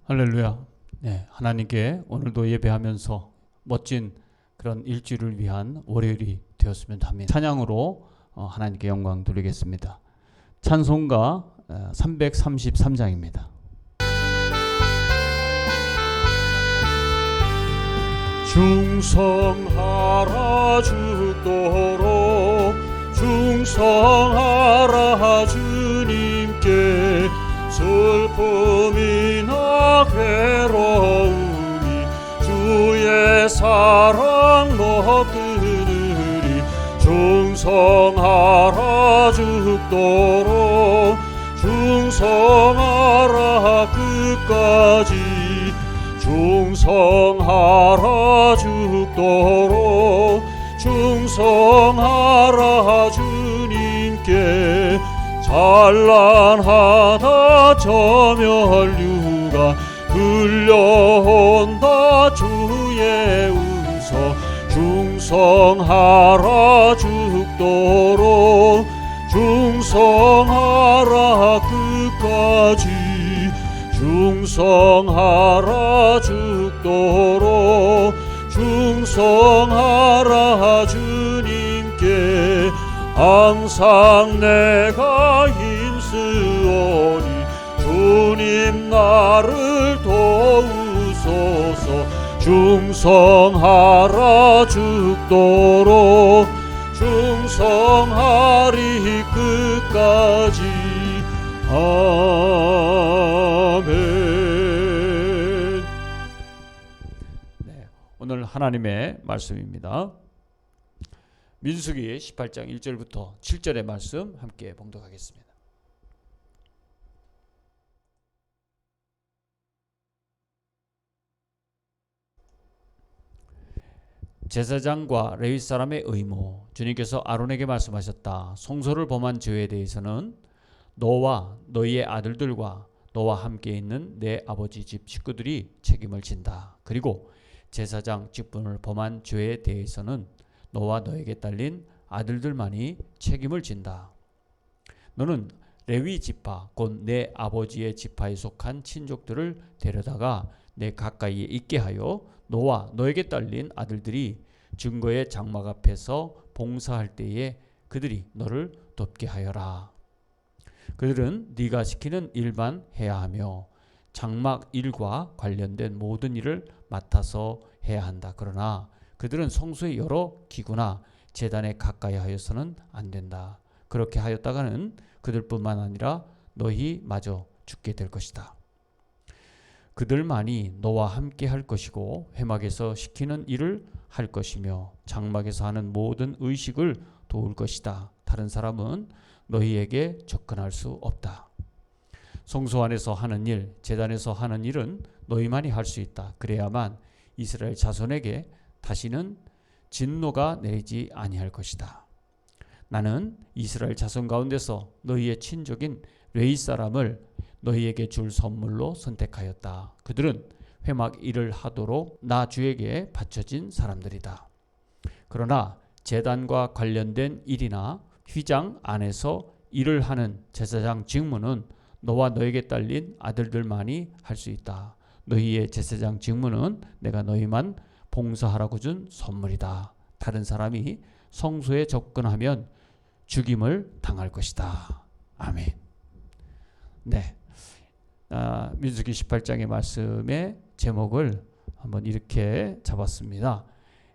할렐루야. 네, 하나님께 오늘도 예배하면서 멋진 그런 일주일을 위한 월요일이 되었으면 합니다. 찬양으로 하나님께 영광 돌리겠습니다. 찬송가 333장입니다. 충성하라 죽도록 충성하라 주님께 슬픔이나 괴로움이 주의 사랑 먹으리 충성하라 죽도록 충성하라 끝까지 충성하라 죽도록 충성하라 주님께 찬란하다 저면류가 흘려온다 주의 은서 충성하라 죽도록 충성하라 끝까지 충성하라 죽도록 충성하라 주님께 항상 내가 힘쓰오니 주님 나를 도우소서 충성하라 죽도록 충성하리 끝까지 아멘. 네, 오늘 하나님의 말씀입니다. 민수기 18장 1절부터 7절의 말씀 함께 봉독하겠습니다. 제사장과 레위 사람의 의무. 주님께서 아론에게 말씀하셨다. 성소를 범한 죄에 대해서는 너와 너희의 아들들과 너와 함께 있는 내 아버지 집 식구들이 책임을 진다. 그리고 제사장 직분을 범한 죄에 대해서는 너와 너에게 딸린 아들들만이 책임을 진다. 너는 레위 지파 곧 내 아버지의 지파에 속한 친족들을 데려다가 내 가까이에 있게 하여 너와 너에게 딸린 아들들이 증거의 장막 앞에서 봉사할 때에 그들이 너를 돕게 하여라. 그들은 네가 시키는 일만 해야 하며 장막 일과 관련된 모든 일을 맡아서 해야 한다. 그러나 그들은 성소의 여러 기구나 제단에 가까이 하여서는 안 된다. 그렇게 하였다가는 그들뿐만 아니라 너희 마저 죽게 될 것이다. 그들만이 너와 함께 할 것이고 회막에서 시키는 일을 할 것이며 장막에서 하는 모든 의식을 도울 것이다. 다른 사람은 너희에게 접근할 수 없다. 성소 안에서 하는 일, 제단에서 하는 일은 너희만이 할 수 있다. 그래야만 이스라엘 자손에게 다시는 진노가 내리지 아니할 것이다. 나는 이스라엘 자손 가운데서 너희의 친족인 레위 사람을 너희에게 줄 선물로 선택하였다. 그들은 회막 일을 하도록 나 주에게 바쳐진 사람들이다. 그러나 제단과 관련된 일이나 휘장 안에서 일을 하는 제사장 직무는 너와 너에게 딸린 아들들만이 할 수 있다. 너희의 제사장 직무는 내가 너희만 봉사하라고 준 선물이다. 다른 사람이 성소에 접근하면 죽임을 당할 것이다. 아멘. 네, 민수기 18장의 말씀의 제목을 한번 이렇게 잡았습니다.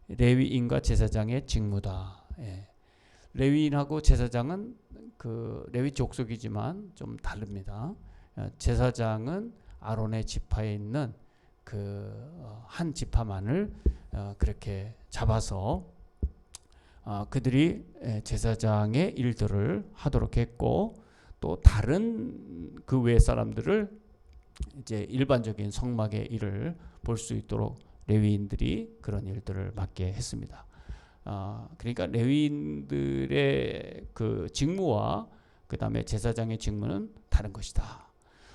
레위인과 제사장의 직무다. 예. 레위인하고 제사장은 그 레위 족속이지만 좀 다릅니다. 제사장은 아론의 지파에 있는 그 한 지파만을 그렇게 잡아서 그들이 제사장의 일들을 하도록 했고, 또 다른 그 외 사람들을 이제 일반적인 성막의 일을 볼 수 있도록 레위인들이 그런 일들을 맡게 했습니다. 그러니까 레위인들의 그 직무와 그 다음에 제사장의 직무는 다른 것이다.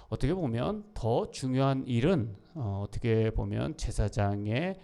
어떻게 보면 더 중요한 일은 어떻게 보면 제사장의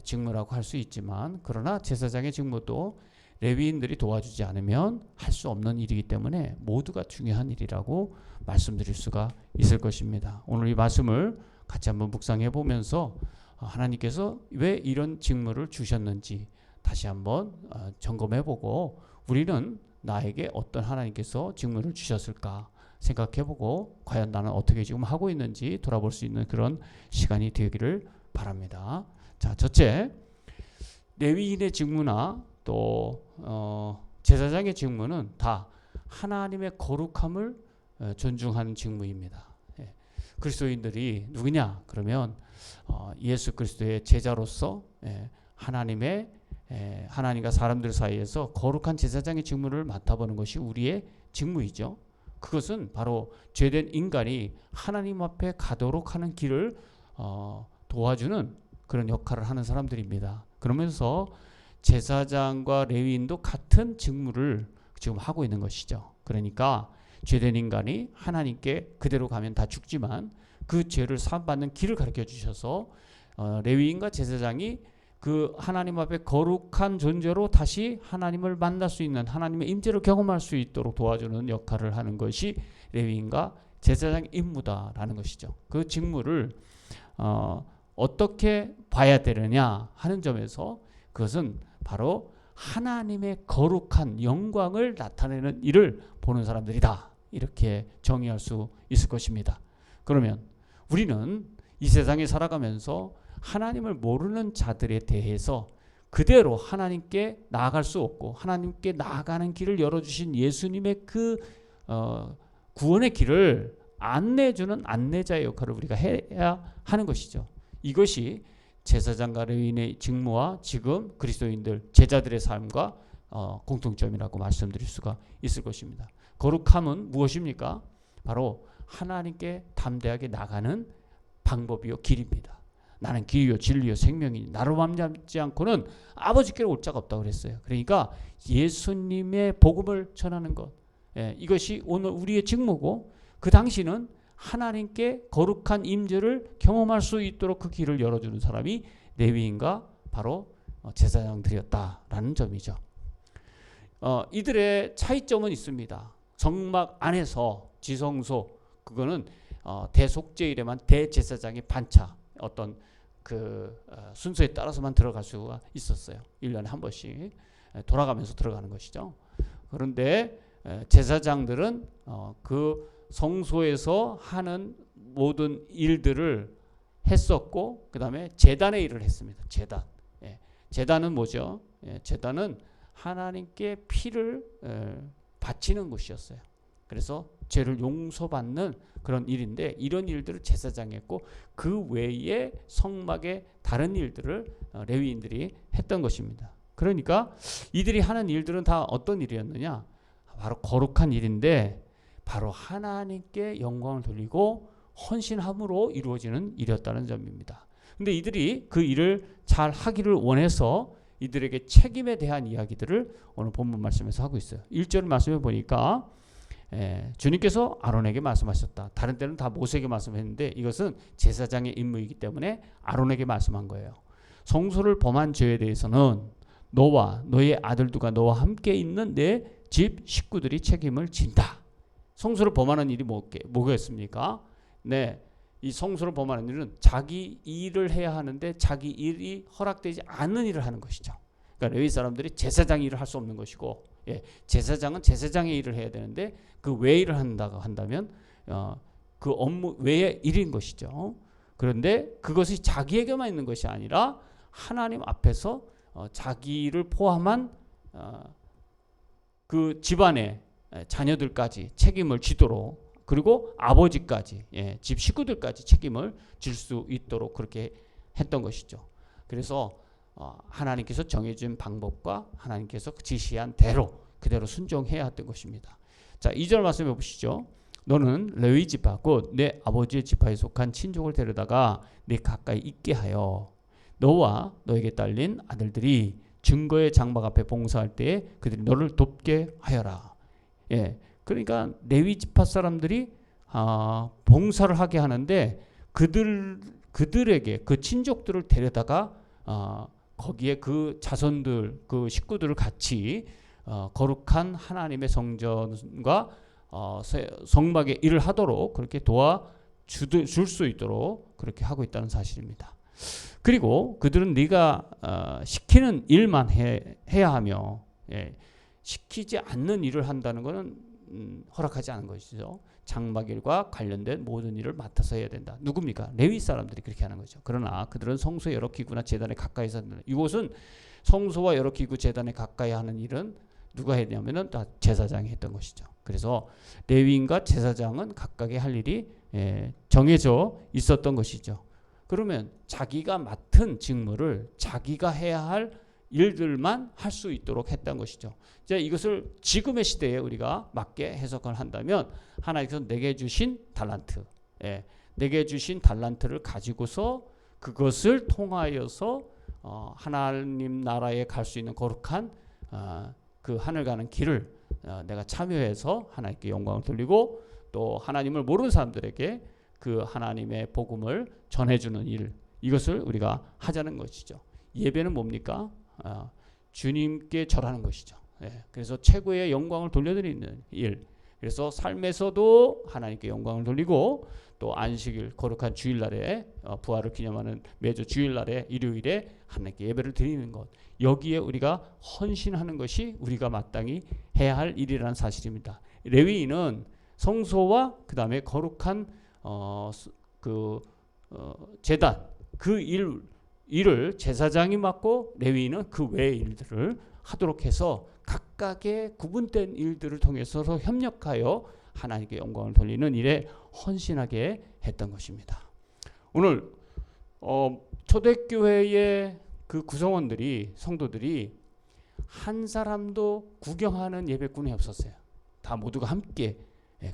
직무라고 할 수 있지만, 그러나 제사장의 직무도 레위인들이 도와주지 않으면 할 수 없는 일이기 때문에 모두가 중요한 일이라고 말씀드릴 수가 있을 것입니다. 오늘 이 말씀을 같이 한번 묵상해 보면서 하나님께서 왜 이런 직무를 주셨는지 다시 한번 점검해 보고 우리는 나에게 어떤 하나님께서 직무를 주셨을까 생각해 보고 과연 나는 어떻게 지금 하고 있는지 돌아볼 수 있는 그런 시간이 되기를 바랍니다. 자, 첫째, 레위인의 직무나 또 제사장의 직무는 다 하나님의 거룩함을 존중하는 직무입니다. 그리스도인들이 누구냐? 그러면 예수 그리스도의 제자로서 하나님과 사람들 사이에서 거룩한 제사장의 직무를 맡아보는 것이 우리의 직무이죠. 그것은 바로 죄된 인간이 하나님 앞에 가도록 하는 길을 도와주는 그런 역할을 하는 사람들입니다. 그러면서 제사장과 레위인도 같은 직무를 지금 하고 있는 것이죠. 그러니까 죄된 인간이 하나님께 그대로 가면 다 죽지만 그 죄를 사함받는 길을 가르쳐 주셔서 레위인과 제사장이 그 하나님 앞에 거룩한 존재로 다시 하나님을 만날 수 있는 하나님의 임재를 경험할 수 있도록 도와주는 역할을 하는 것이 레위인과 제사장의 임무다라는 것이죠. 그 직무를 어떻게 봐야 되느냐 하는 점에서 그것은 바로 하나님의 거룩한 영광을 나타내는 일을 보는 사람들이다. 이렇게 정의할 수 있을 것입니다. 그러면 우리는 이 세상에 살아가면서 하나님을 모르는 자들에 대해서 그대로 하나님께 나아갈 수 없고 하나님께 나아가는 길을 열어주신 예수님의 그 구원의 길을 안내해주는 안내자의 역할을 우리가 해야 하는 것이죠. 이것이 제사장과 레위인의 직무와 지금 그리스도인들 제자들의 삶과 공통점이라고 말씀드릴 수가 있을 것입니다. 거룩함은 무엇입니까? 바로 하나님께 담대하게 나가는 방법이요 길입니다. 나는 길이요 진리요 생명이니 나로 말미암지 않고는 아버지께로 올 자가 없다고 그랬어요. 그러니까 예수님의 복음을 전하는 것, 이것이 오늘 우리의 직무고 그 당시는 하나님께 거룩한 임재를 경험할 수 있도록 그 길을 열어주는 사람이 레위인과 바로 제사장들이었다라는 점이죠. 이들의 차이점은 있습니다. 성막 안에서 지성소, 그거는 대속죄일에만 대제사장의 반차 어떤 그 순서에 따라서만 들어갈 수가 있었어요. 1년에 한 번씩 돌아가면서 들어가는 것이죠. 그런데 제사장들은 그 성소에서 하는 모든 일들을 했었고 그 다음에 제단의 일을 했습니다. 제단. 제단은 뭐죠? 제단은 하나님께 피를 바치는 곳이었어요. 그래서 죄를 용서받는 그런 일인데 이런 일들을 제사장이 했고 그 외에 성막의 다른 일들을 레위인들이 했던 것입니다. 그러니까 이들이 하는 일들은 다 어떤 일이었느냐? 바로 거룩한 일인데 바로 하나님께 영광을 돌리고 헌신함으로 이루어지는 일이었다는 점입니다. 근데 이들이 그 일을 잘 하기를 원해서 이들에게 책임에 대한 이야기들을 오늘 본문 말씀에서 하고 있어요. 1절 말씀해 보니까 주님께서 아론에게 말씀하셨다. 다른 때는 다 모세에게 말씀했는데 이것은 제사장의 임무이기 때문에 아론에게 말씀한 거예요. 성소를 범한 죄에 대해서는 너와 너의 아들들과 너와 함께 있는 내 집 식구들이 책임을 진다. 성소를 범하는 일이 뭐겠습니까? 네, 이 성소를 범하는 일은 자기 일을 해야 하는데 자기 일이 허락되지 않는 일을 하는 것이죠. 그러니까 레위 사람들이 제사장 일을 할 수 없는 것이고, 제사장은 제사장의 일을 해야 되는데 그 외 일을 한다면 그 업무 외의 일인 것이죠. 그런데 그것이 자기에게만 있는 것이 아니라 하나님 앞에서 자기를 포함한 그 집안의 자녀들까지 책임을 지도록 그리고 아버지까지 집 식구들까지 책임을 질 수 있도록 그렇게 했던 것이죠. 그래서 하나님께서 정해준 방법과 하나님께서 지시한 대로 그대로 순종해야 했던 것입니다. 자, 2절 말씀해 보시죠. 너는 레위 지파 곧 내 아버지의 지파에 속한 친족을 데려다가 네 가까이 있게 하여 너와 너에게 딸린 아들들이 증거의 장막 앞에 봉사할 때에 그들이 너를 돕게 하여라. 그러니까 레위 지파 사람들이 봉사를 하게 하는데 그들에게 그 친족들을 데려다가 거기에 그 자손들 그 식구들을 같이 거룩한 하나님의 성전과 성막의 일을 하도록 그렇게 도와 줄 수 있도록 그렇게 하고 있다는 사실입니다. 그리고 그들은 네가 시키는 일만 해야 하며 시키지 않는 일을 한다는 것은 허락하지 않은 것이죠. 장막일과 관련된 모든 일을 맡아서 해야 된다. 누굽니까? 레위 사람들이 그렇게 하는 거죠. 그러나 그들은 성소의 여러 기구나 제단에 가까이서 한다. 이곳은 성소와 여러 기구 제단에 가까이 하는 일은 누가 했냐면은 다 제사장이 했던 것이죠. 그래서 레위인과 제사장은 각각의 할 일이 정해져 있었던 것이죠. 그러면 자기가 맡은 직무를 자기가 해야 할 일들만 할 수 있도록 했던 것이죠. 이제 이것을 지금의 시대에 우리가 맞게 해석을 한다면 하나님께서 내게 주신 달란트, 내게 주신 달란트를 가지고서 그것을 통하여서 하나님 나라에 갈 수 있는 거룩한 그 하늘 가는 길을 내가 참여해서 하나님께 영광을 돌리고 또 하나님을 모르는 사람들에게 그 하나님의 복음을 전해주는 일, 이것을 우리가 하자는 것이죠. 예배는 뭡니까? 주님께 절하는 것이죠. 그래서 최고의 영광을 돌려드리는 일. 그래서 삶에서도 하나님께 영광을 돌리고 또 안식일 거룩한 주일날에 부활을 기념하는 매주 주일날에 일요일에 하나님께 예배를 드리는 것, 여기에 우리가 헌신하는 것이 우리가 마땅히 해야 할 일이라는 사실입니다. 레위인은 성소와 그 다음에 거룩한 제단 그 일을 제사장이 맡고 레위인은 그 외의 일들을 하도록 해서 각각의 구분된 일들을 통해서 협력하여 하나님께 영광을 돌리는 일에 헌신하게 했던 것입니다. 오늘 초대교회의 그 구성원들이 성도들이 한 사람도 구경하는 예배꾼이 없었어요. 다 모두가 함께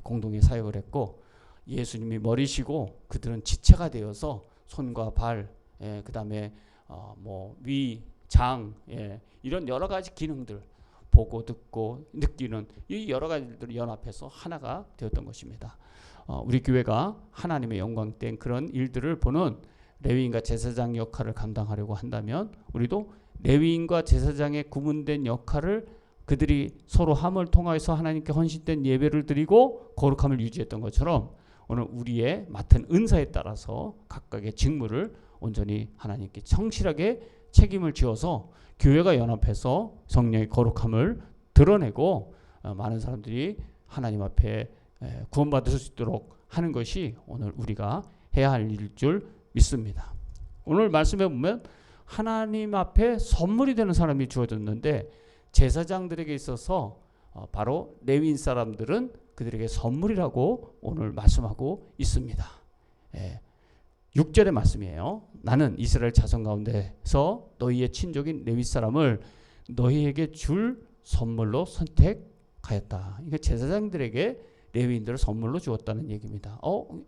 공동의 사역을 했고 예수님이 머리시고 그들은 지체가 되어서 손과 발, 그 다음에 위, 장, 이런 여러 가지 기능들 보고 듣고 느끼는 이 여러 가지들을 연합해서 하나가 되었던 것입니다. 우리 교회가 하나님의 영광된 그런 일들을 보는 레위인과 제사장 역할을 감당하려고 한다면 우리도 레위인과 제사장의 구분된 역할을 그들이 서로 함을 통하여서 하나님께 헌신된 예배를 드리고 거룩함을 유지했던 것처럼 오늘 우리의 맡은 은사에 따라서 각각의 직무를 온전히 하나님께 성실하게 책임을 지어서 교회가 연합해서 성령의 거룩함을 드러내고 많은 사람들이 하나님 앞에 구원받을 수 있도록 하는 것이 오늘 우리가 해야 할 일일 줄 믿습니다. 오늘 말씀에 보면 하나님 앞에 선물이 되는 사람이 주어졌는데 제사장들에게 있어서 바로 레위인 사람들은 그들에게 선물이라고 오늘 말씀하고 있습니다. 6절의 말씀이에요. 나는 이스라엘 자손 가운데서 너희의 친족인 레위 사람을 너희에게 줄 선물로 선택하였다. 그러니까 제사장들에게 레위인들을 선물로 주었다는 얘기입니다.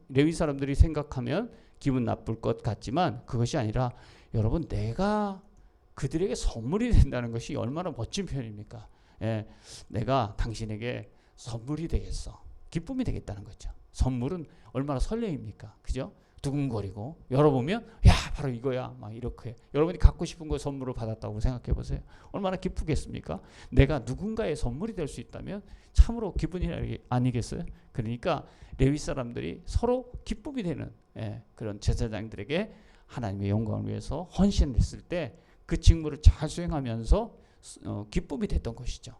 레위 사람들이 생각하면 기분 나쁠 것 같지만 그것이 아니라 여러분 내가 그들에게 선물이 된다는 것이 얼마나 멋진 표현입니까? 내가 당신에게 선물이 되겠어. 기쁨이 되겠다는 거죠. 선물은 얼마나 설레입니까? 그죠? 두근거리고 열어보면 야 바로 이거야 막 이렇게 여러분이 갖고 싶은 거 선물을 받았다고 생각해 보세요. 얼마나 기쁘겠습니까? 내가 누군가의 선물이 될 수 있다면 참으로 기분이 아니겠어요? 그러니까 레위 사람들이 서로 기쁨이 되는 그런 제사장들에게 하나님의 영광을 위해서 헌신을 했을 때 그 직무를 잘 수행하면서 기쁨이 됐던 것이죠.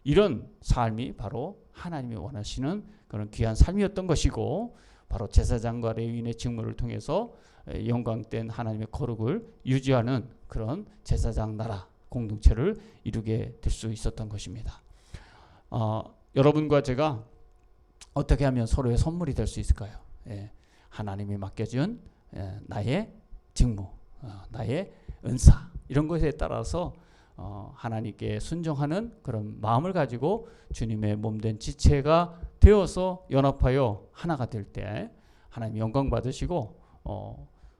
이런 삶이 바로 하나님이 원하시는 그런 귀한 삶이었던 것이고 바로 제사장과 레위인의 직무를 통해서 영광된 하나님의 거룩을 유지하는 그런 제사장 나라 공동체를 이루게 될 수 있었던 것입니다. 여러분과 제가 어떻게 하면 서로의 선물이 될 수 있을까요? 하나님이 맡겨준 나의 직무, 나의 은사 이런 것에 따라서 하나님께 순종하는 그런 마음을 가지고 주님의 몸된 지체가 되어서 연합하여 하나가 될 때 하나님 영광 받으시고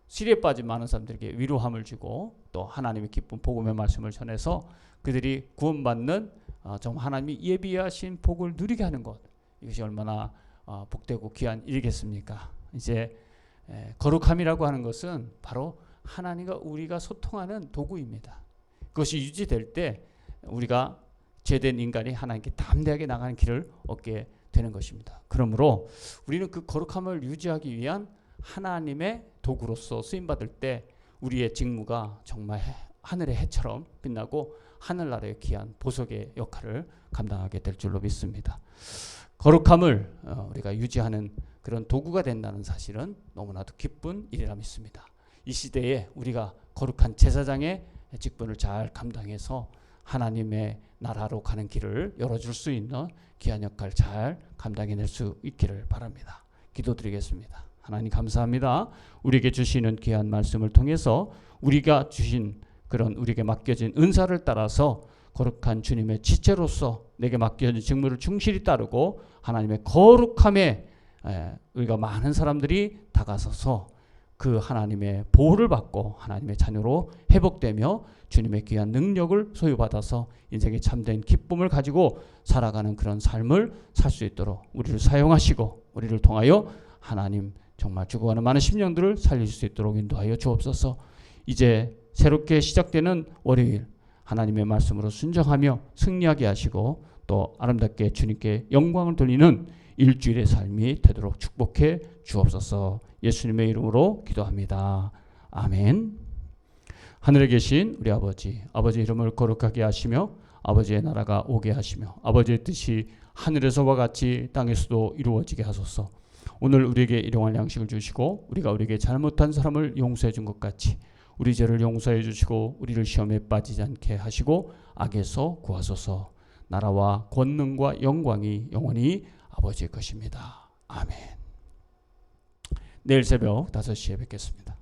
시리에 빠진 많은 사람들에게 위로함을 주고 또 하나님의 기쁜 복음의 말씀을 전해서 그들이 구원받는 정말 하나님이 예비하신 복을 누리게 하는 것, 이것이 얼마나 복되고 귀한 일이겠습니까? 이제 거룩함이라고 하는 것은 바로 하나님과 우리가 소통하는 도구입니다. 그것이 유지될 때 우리가 죄된 인간이 하나님께 담대하게 나가는 길을 얻게 되는 것입니다. 그러므로 우리는 그 거룩함을 유지하기 위한 하나님의 도구로서 쓰임받을 때 우리의 직무가 정말 하늘의 해처럼 빛나고 하늘나라의 귀한 보석의 역할을 감당하게 될 줄로 믿습니다. 거룩함을 우리가 유지하는 그런 도구가 된다는 사실은 너무나도 기쁜 일이라 믿습니다. 이 시대에 우리가 거룩한 제사장의 직분을 잘 감당해서 하나님의 나라로 가는 길을 열어줄 수 있는 귀한 역할 잘 감당해낼 수 있기를 바랍니다. 기도드리겠습니다. 하나님 감사합니다. 우리에게 주시는 귀한 말씀을 통해서 우리가 주신 그런 우리에게 맡겨진 은사를 따라서 거룩한 주님의 지체로서 내게 맡겨진 직무를 충실히 따르고 하나님의 거룩함에 우리가 많은 사람들이 다가서서 그 하나님의 보호를 받고 하나님의 자녀로 회복되며 주님의 귀한 능력을 소유받아서 인생의 참된 기쁨을 가지고 살아가는 그런 삶을 살 수 있도록 우리를 사용하시고 우리를 통하여 하나님 정말 죽어가는 많은 심령들을 살릴 수 있도록 인도하여 주옵소서. 이제 새롭게 시작되는 월요일 하나님의 말씀으로 순종하며 승리하게 하시고 또 아름답게 주님께 영광을 돌리는 일주일의 삶이 되도록 축복해 주옵소서. 예수님의 이름으로 기도합니다. 아멘. 하늘에 계신 우리 아버지, 아버지의 이름을 거룩하게 하시며 아버지의 나라가 오게 하시며 아버지의 뜻이 하늘에서와 같이 땅에서도 이루어지게 하소서. 오늘 우리에게 일용할 양식을 주시고 우리가 우리에게 잘못한 사람을 용서해 준 것 같이 우리 죄를 용서해 주시고 우리를 시험에 빠지지 않게 하시고 악에서 구하소서. 나라와 권능과 영광이 영원히 아버지의 것입니다. 아멘. 내일 새벽 5시에 뵙겠습니다.